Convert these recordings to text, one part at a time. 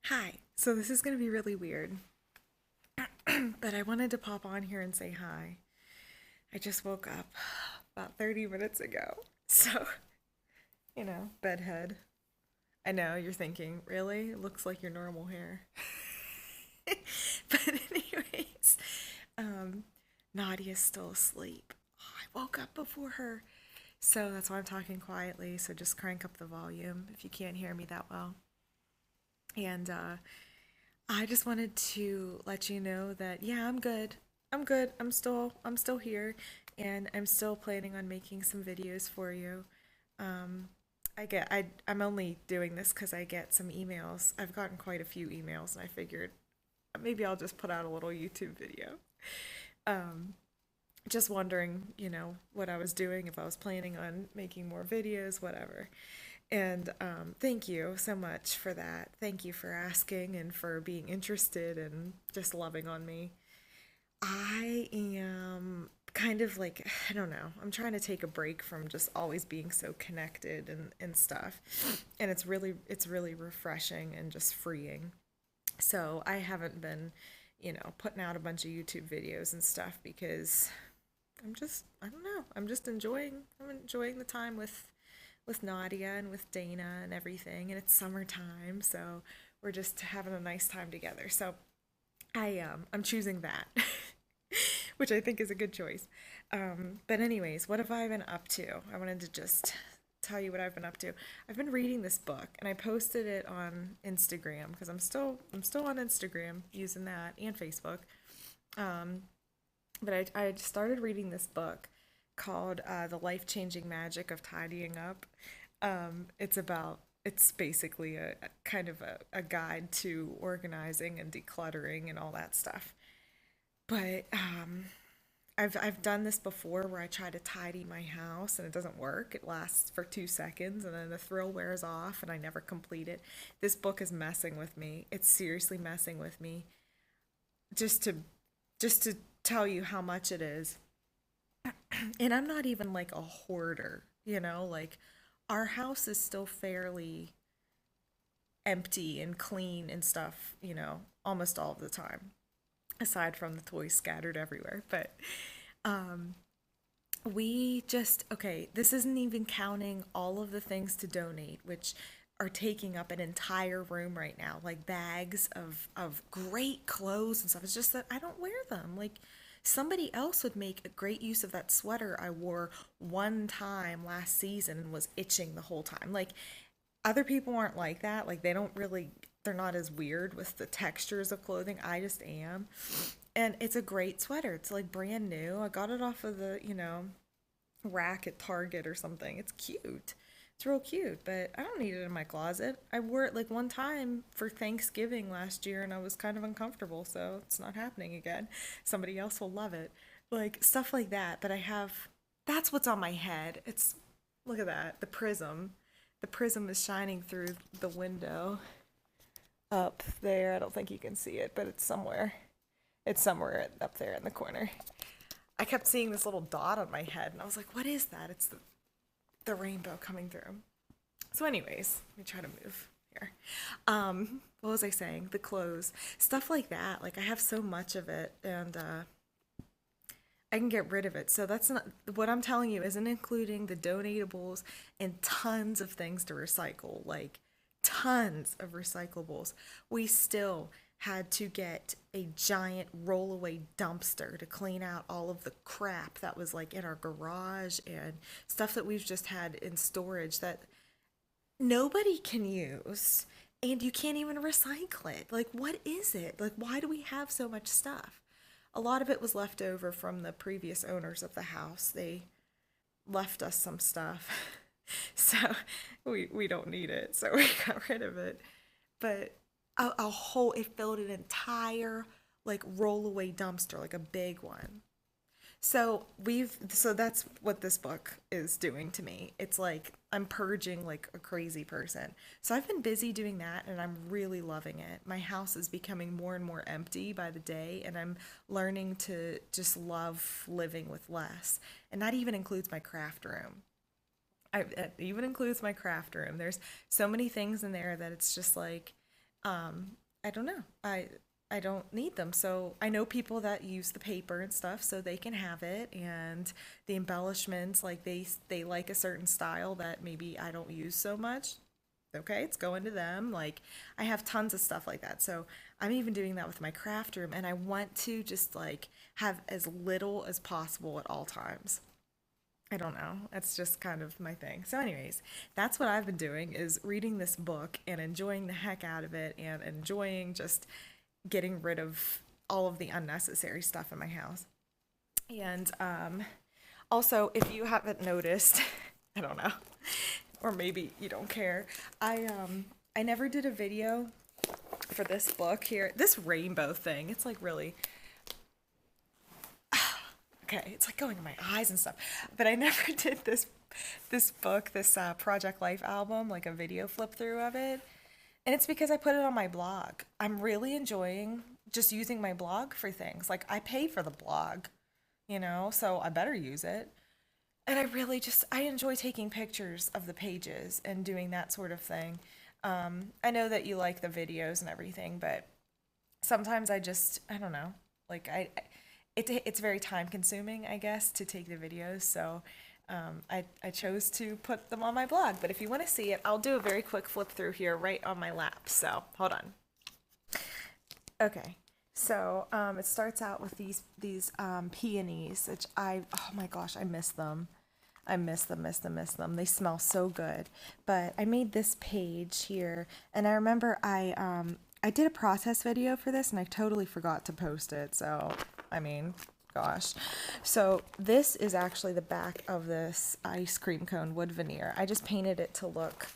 Hi. So this is going to be really weird, but I wanted to pop on here and say hi. I just woke up about 30 minutes ago. So, bedhead. I know you're thinking, really? It looks like your normal hair. But anyways, um Nadia's still asleep. Oh, I woke up before her. So that's why I'm talking quietly. So just crank up the volume if you can't hear me that well. And I just wanted to let you know that yeah, I'm good. I'm good. I'm still here and I'm still planning on making some videos for you. Um I'm only doing this cuz I get some emails. I've gotten quite a few emails and I figured maybe I'll just put out a little YouTube video. Um just wondering, what I was doing, if I was planning on making more videos, whatever. And thank you so much for that. Thank you for asking and for being interested and just loving on me. I am kind of like, I don't know, I'm trying to take a break from just always being so connected and stuff. And it's really refreshing and just freeing. So I haven't been, putting out a bunch of YouTube videos and stuff because I don't know, I'm enjoying the time with Nadia and with Dana and everything, and it's summertime, so we're just having a nice time together. So I'm choosing that, which I think is a good choice. But anyways, what have I been up to? I wanted to just tell you what I've been up to. I've been reading this book, and I posted it on Instagram because I'm still on Instagram using that and Facebook. Um, but I started reading this book called The Life Changing Magic of Tidying Up. It's basically a kind of a guide to organizing and decluttering and all that stuff. But I've done this before where I try to tidy my house and it doesn't work. It lasts for 2 seconds and then the thrill wears off and I never complete it. This book is messing with me. It's seriously messing with me. Just to just to tell you how much it is. And I'm not even like a hoarder, like our house is still fairly empty and clean and stuff, almost all of the time, aside from the toys scattered everywhere. But um, okay, this isn't even counting all of the things to donate, which are taking up an entire room right now, like bags of great clothes and stuff. It's just that I don't wear them. Like somebody else would make a great use of that sweater I wore one time last season and was itching the whole time. Like other people aren't like that. Like they're not as weird with the textures of clothing. I just am. And it's a great sweater. It's like brand new. I got it off of the, rack at Target or something. It's cute. It's real cute, but I don't need it in my closet. I wore it like one time for Thanksgiving last year and I was kind of uncomfortable, so it's not happening again. Somebody else will love it. Like stuff like that. But that's what's on my head. Look at that. The prism. The prism is shining through the window up there. I don't think you can see it, but it's somewhere. It's somewhere up there in the corner. I kept seeing this little dot on my head, and I was like, what is that? It's the rainbow coming through. So, anyways, let me try to move here. What was I saying? The clothes. Stuff like that. Like, I have so much of it, and I can get rid of it. So, that's not what I'm telling you, isn't including the donatables and tons of things to recycle. Like, tons of recyclables. We still had to get a giant rollaway dumpster to clean out all of the crap that was like in our garage and stuff that we've just had in storage that nobody can use and you can't even recycle it. Like, what is it? Like, why do we have so much stuff? A lot of it was left over from the previous owners of the house. They left us some stuff. So we don't need it. So we got rid of it. But it filled an entire like rollaway dumpster, like a big one. So that's what this book is doing to me. It's like I'm purging like a crazy person. So I've been busy doing that and I'm really loving it. My house is becoming more and more empty by the day and I'm learning to just love living with less. And that even includes my craft room. It even includes my craft room. There's so many things in there that it's just like I don't know. I don't need them. So I know people that use the paper and stuff so they can have it, and the embellishments, like they like a certain style that maybe I don't use so much. Okay, it's going to them. Like I have tons of stuff like that. So I'm even doing that with my craft room, and I want to just like have as little as possible at all times. I don't know. That's just kind of my thing. So, anyways, that's what I've been doing is reading this book and enjoying the heck out of it and enjoying just getting rid of all of the unnecessary stuff in my house. And also, if you haven't noticed, I don't know, or maybe you don't care, I never did a video for this book here. This rainbow thing, it's like really okay, it's like going in my eyes and stuff. But I never did this book, this Project Life album, like a video flip through of it. And it's because I put it on my blog. I'm really enjoying just using my blog for things. Like I pay for the blog, so I better use it. And I really just I enjoy taking pictures of the pages and doing that sort of thing. I know that you like the videos and everything, but sometimes I don't know, like it's very time consuming, I guess, to take the videos. So I chose to put them on my blog. But if you want to see it, I'll do a very quick flip through here right on my lap. So hold on. Okay. So it starts out with these peonies, which oh my gosh, I miss them. I miss them. They smell so good. But I made this page here, and I remember I did a process video for this, and I totally forgot to post it. So, I mean, gosh. So this is actually the back of this ice cream cone wood veneer. I just painted it to look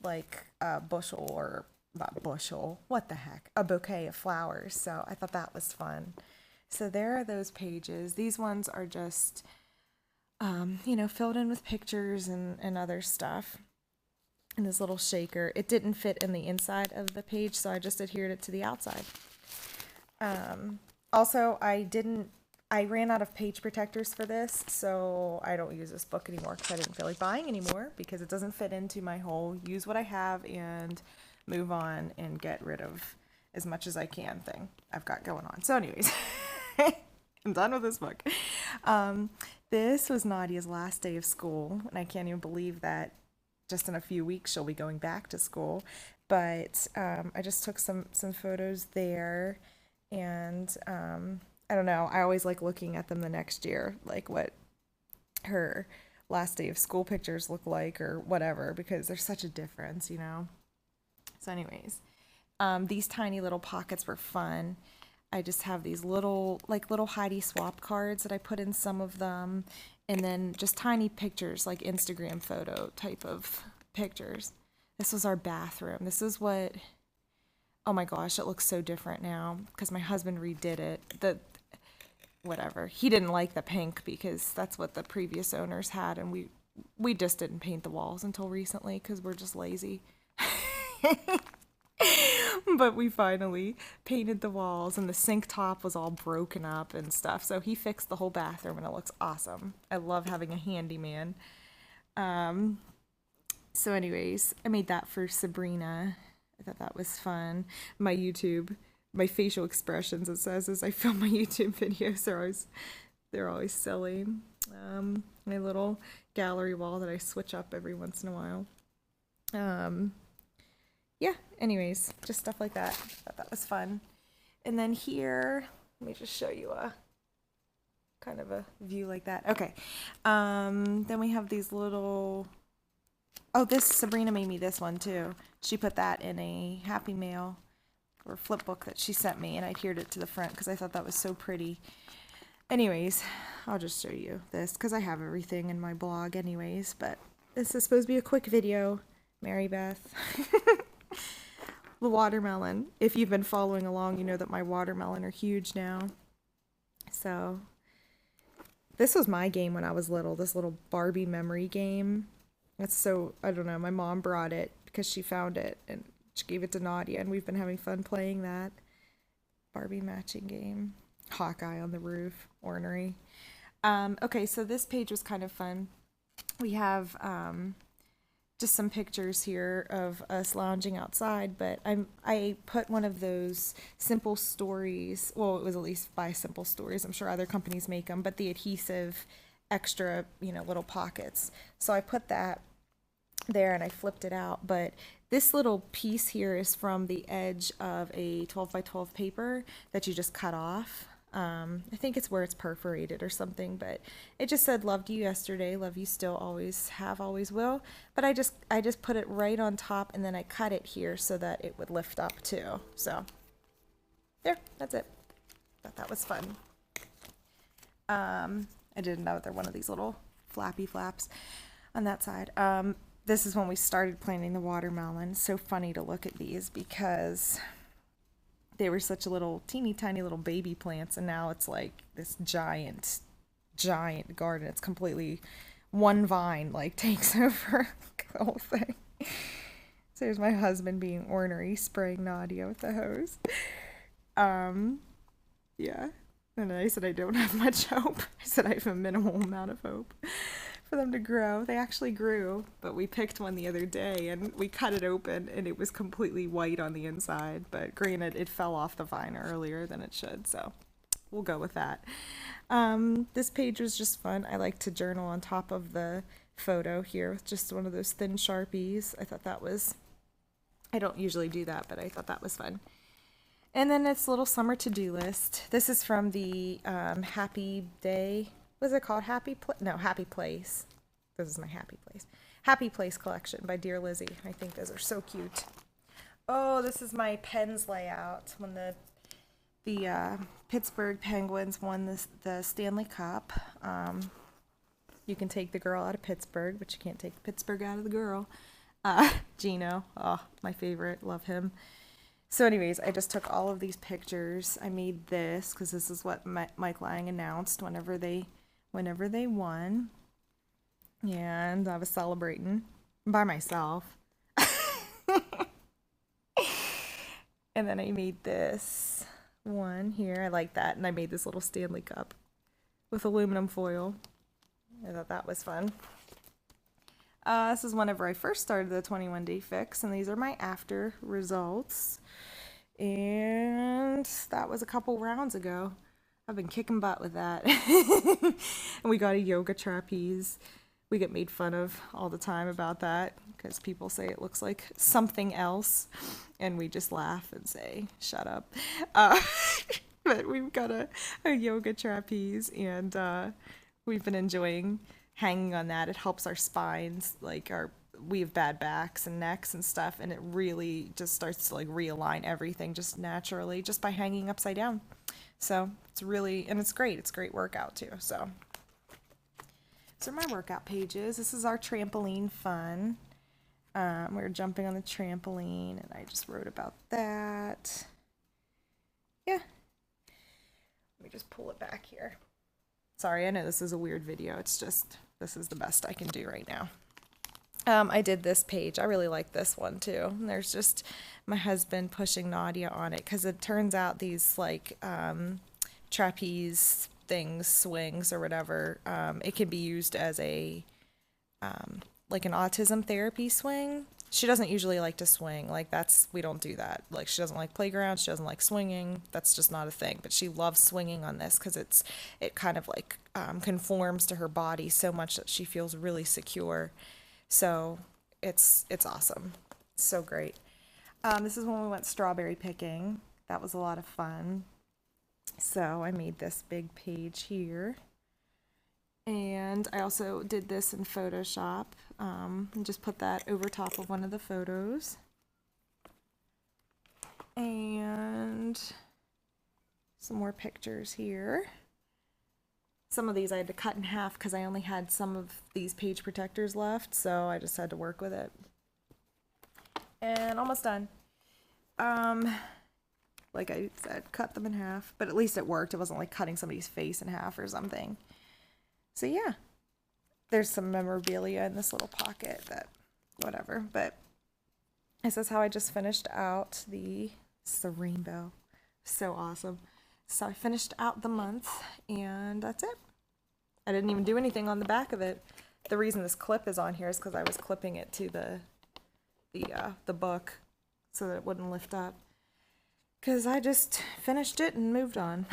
like a bushel or not bushel, what the heck, a bouquet of flowers. So I thought that was fun. So there are those pages. These ones are just, filled in with pictures and other stuff. And this little shaker, it didn't fit in the inside of the page, so I just adhered it to the outside. Also, I ran out of page protectors for this, so I don't use this book anymore because I didn't feel like buying anymore because it doesn't fit into my whole use what I have and move on and get rid of as much as I can thing I've got going on. So anyways, I'm done with this book. This was Nadia's last day of school, and I can't even believe that just in a few weeks she'll be going back to school. But I just took some photos there, and I don't know. I always like looking at them the next year, like what her last day of school pictures look like or whatever, because there's such a difference. So, anyways, these tiny little pockets were fun. I just have these little Heidi swap cards that I put in some of them, and then just tiny pictures, like Instagram photo type of pictures. This was our bathroom. This is what, oh my gosh, it looks so different now because my husband redid it. Whatever. He didn't like the pink because that's what the previous owners had, and we just didn't paint the walls until recently because we're just lazy. But we finally painted the walls, and the sink top was all broken up and stuff. So he fixed the whole bathroom, and it looks awesome. I love having a handyman. So anyways, I made that for Sabrina. I thought that was fun. My facial expressions, it says, as I film my YouTube videos, they're always silly. My little gallery wall that I switch up every once in a while. Yeah, anyways, just stuff like that. Thought that was fun. And then here, let me just show you a kind of a view like that. Okay. Then we have these little, oh, this, Sabrina made me this one too. She put that in a Happy Mail or flip book that she sent me, and I adhered it to the front because I thought that was so pretty. Anyways, I'll just show you this because I have everything in my blog anyways, but this is supposed to be a quick video. Mary Beth. The watermelon. If you've been following along, you know that my watermelon are huge now. So, this was my game when I was little, this little Barbie memory game. It's so, I don't know, my mom brought it because she found it and she gave it to Nadia, and we've been having fun playing that Barbie matching game. Hawkeye on the roof, ornery. Okay, so this page was kind of fun. We have just some pictures here of us lounging outside, but I put one of those Simple Stories, well, it was at least by Simple Stories, I'm sure other companies make them, but the adhesive extra, little pockets. So I put that there and I flipped it out, but this little piece here is from the edge of a 12 by 12 paper that you just cut off. I think it's where it's perforated or something, but it just said loved you yesterday, love you still, always have, always will. But I just put it right on top, and then I cut it here so that it would lift up too. So there, that's it. Thought that was fun. I did another one of these little flappy flaps on that side. This is when we started planting the watermelon. So funny to look at these because they were such a little teeny tiny little baby plants, and now it's like this giant garden. It's completely one vine like takes over the whole thing. So there's my husband being ornery, spraying Nadia with the hose. Yeah. And I said I don't have much hope. I said I have a minimal amount of hope for them to grow. They actually grew, but we picked one the other day and we cut it open and it was completely white on the inside. But granted, it fell off the vine earlier than it should, so we'll go with that. This page was just fun. I like to journal on top of the photo here with just one of those thin Sharpies. I thought that was, I don't usually do that, but I thought that was fun. And then it's a little summer to-do list. This is from the Happy Day. What's it called? Happy Place. This is my Happy Place. Happy Place collection by Dear Lizzie. I think those are so cute. Oh, this is my Pens layout when the Pittsburgh Penguins won the Stanley Cup. You can take the girl out of Pittsburgh, but you can't take Pittsburgh out of the girl. Gino, oh, my favorite. Love him. So anyways, I just took all of these pictures. I made this because this is what Mike Lang announced whenever they won. And I was celebrating by myself. And then I made this one here. I like that. And I made this little Stanley Cup with aluminum foil. I thought that was fun. This is whenever I first started the 21-day fix, and these are my after results. And that was a couple rounds ago. I've been kicking butt with that. And we got a yoga trapeze. We get made fun of all the time about that because people say it looks like something else, and we just laugh and say, shut up. But we've got a yoga trapeze, and we've been enjoying hanging on that. It helps our spines, we have bad backs and necks and stuff, and it really just starts to realign everything just naturally just by hanging upside down. So it's really, and it's great. It's a great workout too. So these are my workout pages. This is our trampoline fun. We were jumping on the trampoline, and I just wrote about that. Yeah. Let me just pull it back here. Sorry, I know this is a weird video. It's just, this is the best I can do right now. I did this page. I really like this one too. And there's just my husband pushing Nadia on it because it turns out these trapeze things, swings or whatever, it can be used as a an autism therapy swing. She doesn't usually like to swing. We don't do that. She doesn't like playground. She doesn't like swinging. That's just not a thing. But she loves swinging on this because it kind of conforms to her body so much that she feels really secure. So it's awesome. It's so great. This is when we went strawberry picking. That was a lot of fun. So I made this big page here. And I also did this in Photoshop and just put that over top of one of the photos. And some more pictures here. Some of these I had to cut in half because I only had some of these page protectors left, so I just had to work with it. And almost done. Like I said, cut them in half, but at least it worked. It wasn't like cutting somebody's face in half or something. So yeah, there's some memorabilia in this little pocket that, whatever, but this is how I just finished out it's the rainbow. So awesome. So I finished out the month, and that's it. I didn't even do anything on the back of it. The reason this clip is on here is because I was clipping it to the book so that it wouldn't lift up. Because I just finished it and moved on.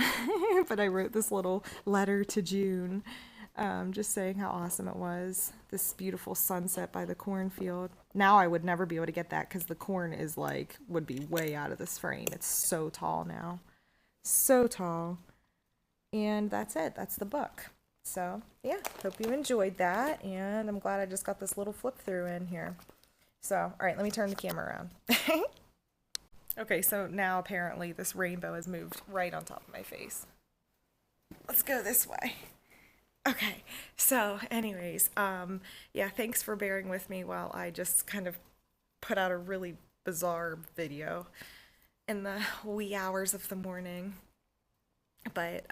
But I wrote this little letter to June, just saying how awesome it was. This beautiful sunset by the cornfield. Now I would never be able to get that because the corn is like, would be way out of this frame. It's so tall now. So tall. And that's it. That's the book. So, yeah, hope you enjoyed that. And I'm glad I just got this little flip through in here. So, all right, let me turn the camera around. Okay, so now apparently this rainbow has moved right on top of my face. Let's go this way. Okay, so anyways, yeah, thanks for bearing with me while I just kind of put out a really bizarre video in the wee hours of the morning. But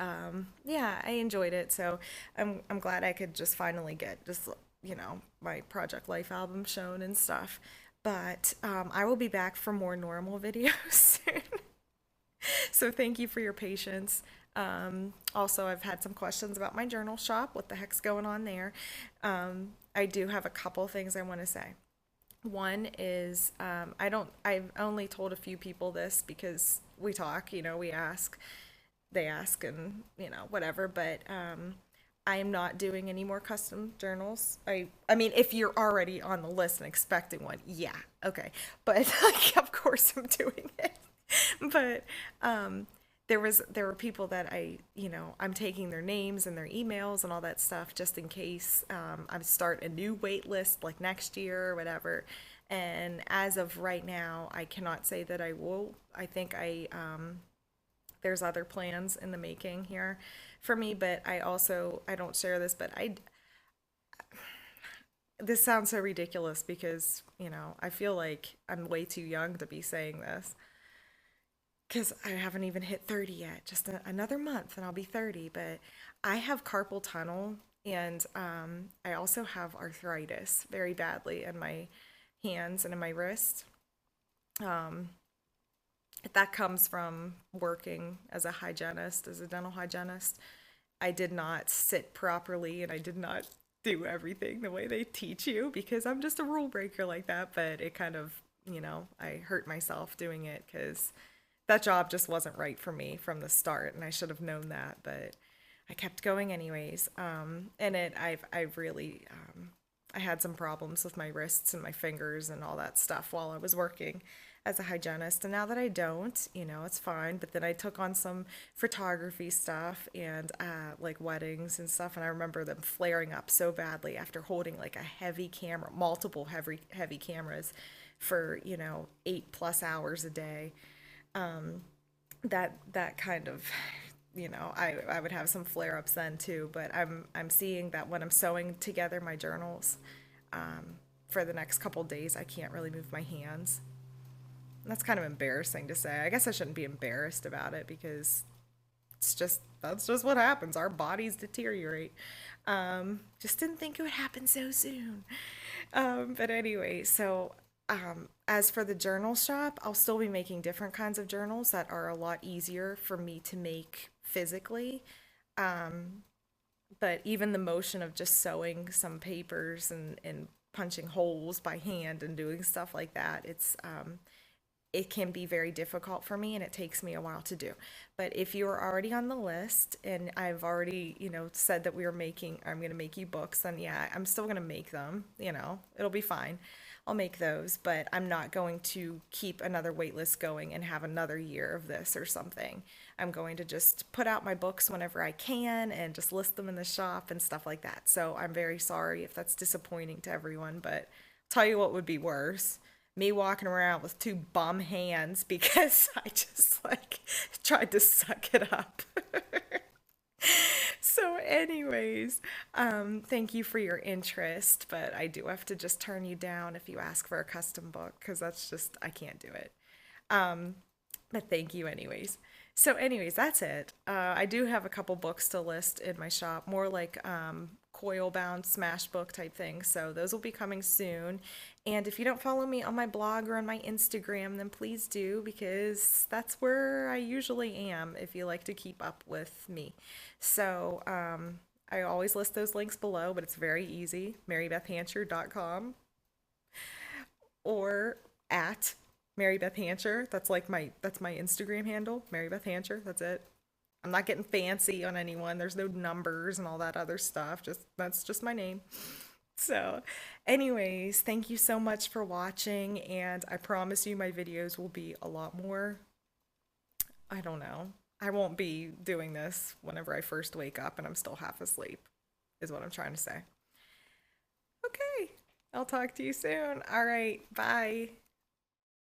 yeah, I enjoyed it, so I'm glad I could just finally get just my Project Life album shown and stuff. But I will be back for more normal videos soon. So thank you for your patience. Also, I've had some questions about my journal shop. What the heck's going on there? I do have a couple things I want to say. One is I've only told a few people this because we talk, we ask, they ask, and whatever. But I am not doing any more custom journals. I mean, if you're already on the list and expecting one, yeah, okay. But like, of course I'm doing it. But there were people that I'm taking their names and their emails and all that stuff just in case I start a new wait list like next year or whatever. And as of right now, I cannot say that I will. I think there's other plans in the making here for me, but I don't share this, but this sounds so ridiculous because, I feel like I'm way too young to be saying this because I haven't even hit 30 yet. Just another month and I'll be 30. But I have carpal tunnel and I also have arthritis very badly in my hands and in my wrist. Um, that comes from working as a hygienist, as a dental hygienist. I did not sit properly and I did not do everything the way they teach you because I'm just a rule breaker like that. But it kind of, I hurt myself doing it because that job just wasn't right for me from the start, and I should have known that. But I kept going anyways. And I've really, I had some problems with my wrists and my fingers and all that stuff while I was working as a hygienist. And now that I don't, it's fine. But then I took on some photography stuff and like weddings and stuff. And I remember them flaring up so badly after holding like a heavy camera, multiple heavy cameras for, 8+ hours a day. That kind of, I would have some flare ups then too. But I'm seeing that when I'm sewing together my journals for the next couple days, I can't really move my hands. And that's kind of embarrassing to say. I guess I shouldn't be embarrassed about it because that's just what happens. Our bodies deteriorate. Just didn't think it would happen so soon. But anyway, so as for the journal shop, I'll still be making different kinds of journals that are a lot easier for me to make physically. Um, but even the motion of just sewing some papers and punching holes by hand and doing stuff like that, it can be very difficult for me and it takes me a while to do. But if you are already on the list and I've already, said that I'm going to make you books, then yeah, I'm still going to make them, it'll be fine. I'll make those, but I'm not going to keep another wait list going and have another year of this or something. I'm going to just put out my books whenever I can and just list them in the shop and stuff like that. So I'm very sorry if that's disappointing to everyone, but I'll tell you what would be worse. Me walking around with two bum hands because I just like tried to suck it up. So, anyways, thank you for your interest, but I do have to just turn you down if you ask for a custom book because that's just, I can't do it. Um, but thank you, anyways. So, anyways, that's it. I do have a couple books to list in my shop, more like coil bound smash book type things. So, those will be coming soon. And if you don't follow me on my blog or on my Instagram, then please do because that's where I usually am if you like to keep up with me. So, I always list those links below, but it's very easy. marybethhancher.com or at Mary Beth Hancher. That's my Instagram handle, Mary Beth Hancher. That's it. I'm not getting fancy on anyone. There's no numbers and all that other stuff. Just that's just my name. So, anyways, thank you so much for watching, and I promise you my videos will be a lot more, I don't know. I won't be doing this whenever I first wake up and I'm still half asleep, is what I'm trying to say. Okay, I'll talk to you soon. All right, bye.